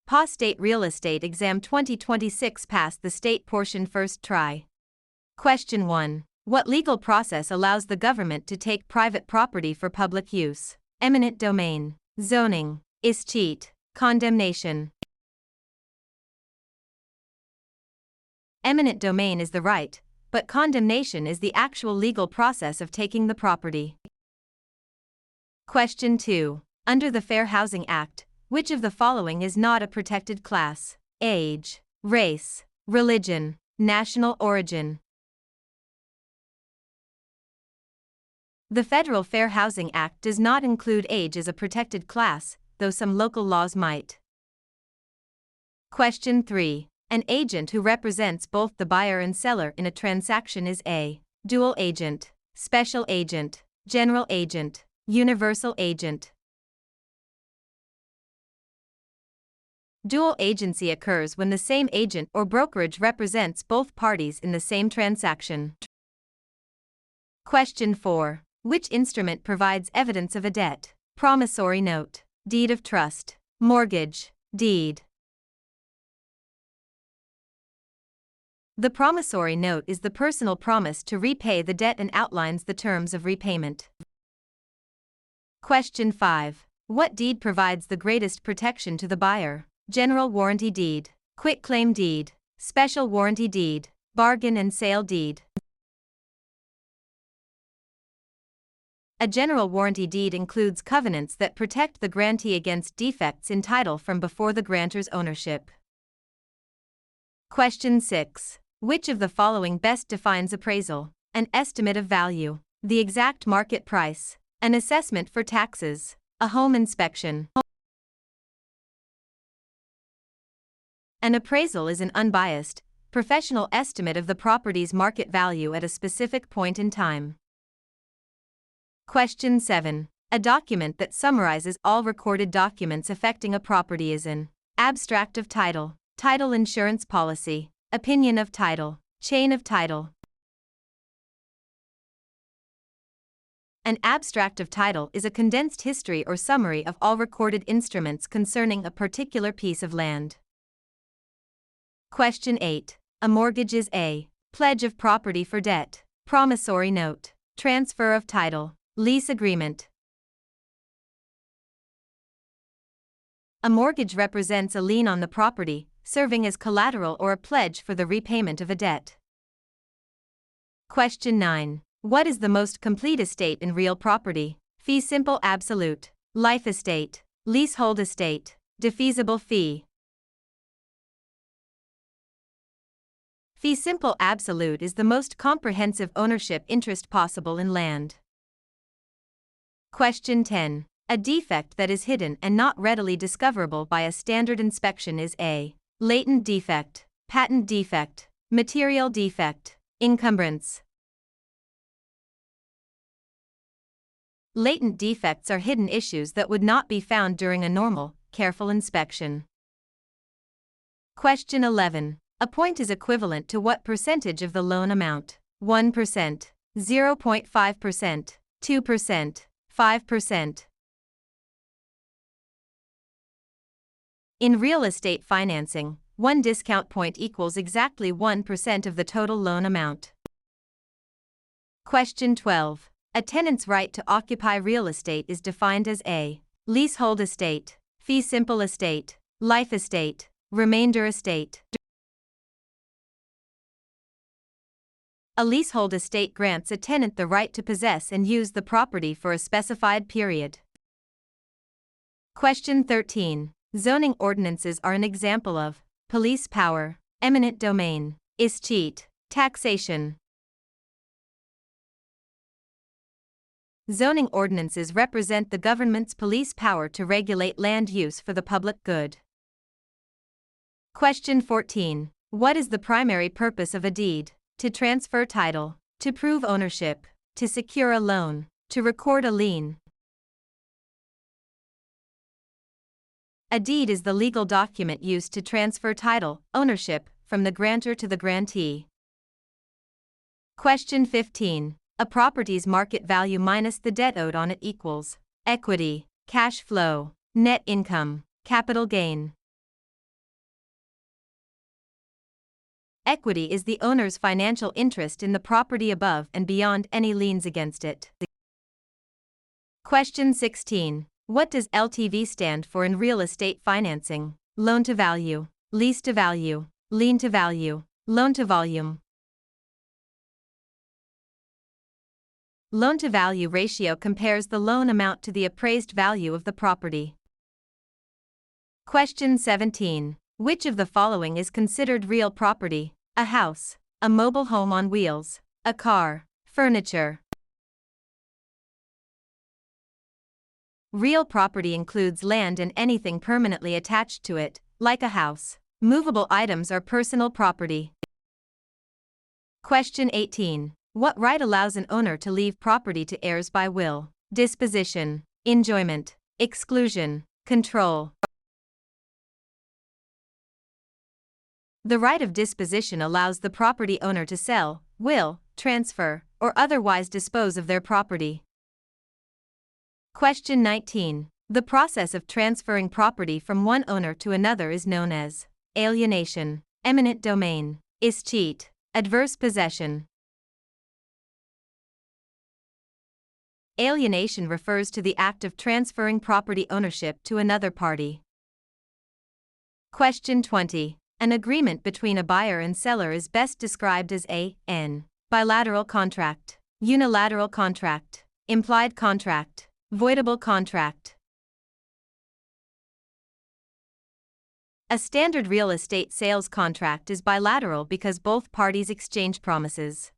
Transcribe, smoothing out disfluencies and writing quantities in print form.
PA State Real Estate Exam 2026 passed the state portion first try. Question 1. What legal process allows the government to take private property for public use? Eminent domain, zoning, escheat, condemnation. Eminent domain is the right, but condemnation is the actual legal process of taking the property. Question 2. Under the Fair Housing Act, which of the following is not a protected class? Age, race, religion, national origin. The Federal Fair Housing Act does not include age as a protected class, though some local laws might. Question 3. An agent who represents both the buyer and seller in a transaction is a dual agent, special agent, general agent, universal agent. Dual agency occurs when the same agent or brokerage represents both parties in the same transaction. Question 4. Which instrument provides evidence of a debt? Promissory note, deed of trust, mortgage, deed. The promissory note is the personal promise to repay the debt and outlines the terms of repayment. Question 5. What deed provides the greatest protection to the buyer? General warranty deed, quitclaim deed, special warranty deed, bargain and sale deed. A general warranty deed includes covenants that protect the grantee against defects in title from before the grantor's ownership. Question 6. Which of the following best defines appraisal? An estimate of value, the exact market price, an assessment for taxes, a home inspection. An appraisal is an unbiased, professional estimate of the property's market value at a specific point in time. Question 7. A document that summarizes all recorded documents affecting a property is an abstract of title, title insurance policy, opinion of title, chain of title. An abstract of title is a condensed history or summary of all recorded instruments concerning a particular piece of land. Question 8. A mortgage is a pledge of property for debt, promissory note, transfer of title, lease agreement. A mortgage represents a lien on the property, serving as collateral or a pledge for the repayment of a debt. Question 9. What is the most complete estate in real property? Fee simple absolute, life estate, leasehold estate, defeasible fee. Fee simple absolute is the most comprehensive ownership interest possible in land. Question 10. A defect that is hidden and not readily discoverable by a standard inspection is a latent defect, patent defect, material defect, encumbrance. Latent defects are hidden issues that would not be found during a normal, careful inspection. Question 11. A point is equivalent to what percentage of the loan amount? 1%, 0.5%, 2%, 5%. In real estate financing, one discount point equals exactly 1% of the total loan amount. Question 12. A tenant's right to occupy real estate is defined as a leasehold estate, fee simple estate, life estate, remainder estate. A leasehold estate grants a tenant the right to possess and use the property for a specified period. Question 13. Zoning ordinances are an example of police power, eminent domain, escheat, taxation. Zoning ordinances represent the government's police power to regulate land use for the public good. Question 14. What is the primary purpose of a deed? To transfer title, to prove ownership, to secure a loan, to record a lien. A deed is the legal document used to transfer title, ownership, from the grantor to the grantee. Question 15. A property's market value minus the debt owed on it equals equity, cash flow, net income, capital gain. Equity is the owner's financial interest in the property above and beyond any liens against it. Question 16. What does LTV stand for in real estate financing? Loan to value, lease to value, lien to value, loan to volume. Loan to value ratio compares the loan amount to the appraised value of the property. Question 17. Which of the following is considered real property? A house, a mobile home on wheels, a car, furniture. Real property includes land and anything permanently attached to it, like a house. Movable items are personal property. Question 18. What right allows an owner to leave property to heirs by will? Disposition, enjoyment, exclusion, control. The right of disposition allows the property owner to sell, will, transfer, or otherwise dispose of their property. Question 19. The process of transferring property from one owner to another is known as alienation, eminent domain, escheat, adverse possession. Alienation refers to the act of transferring property ownership to another party. Question 20. An agreement between a buyer and seller is best described as an bilateral contract, unilateral contract, implied contract, voidable contract. A standard real estate sales contract is bilateral because both parties exchange promises.